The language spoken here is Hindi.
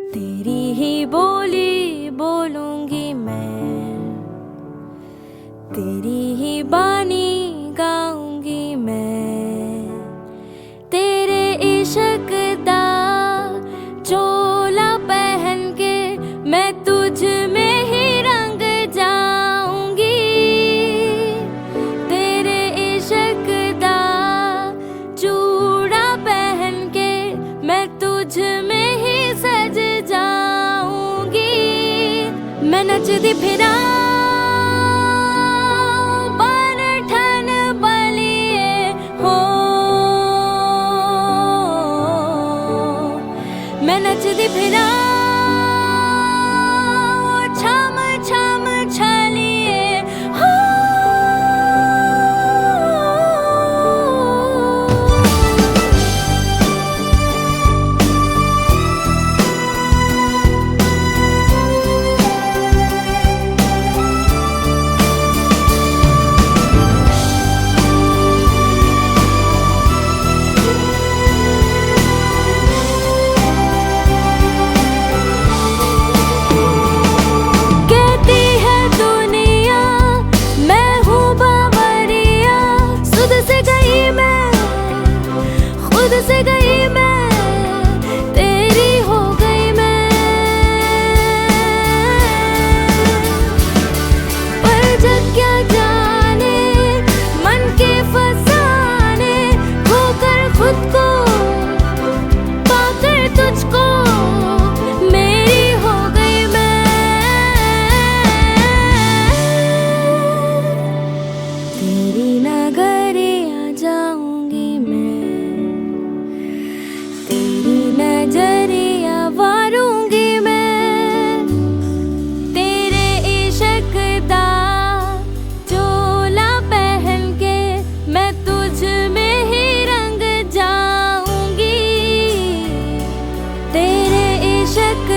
तेरी ही बोली बोलूंगी मैं, तेरी ही बानी गाऊंगी मैं। तेरे इश्क दा चोला पहन के मैं तुझ में ही रंग जाऊंगी। तेरे इश्क दा चूड़ा पहन के मैं तुझ में ही सज जाऊंगी। मैं नचदी फिरा बन ठन बलिए हो, मैं नचदी फिरा छम छम छलिए हो। से गई मैं तेरी हो गई मैं, पर जग क्या जाने मन के फसाने, खोकर खुद को पाकर तुझको मेरी हो गई मैं। तेरी नगरिया जाऊंगी मैं, नजरिया वारूंगी मैं। तेरे इश्क दा चोला पहन के मैं तुझ में ही रंग जाऊंगी। तेरे इश्क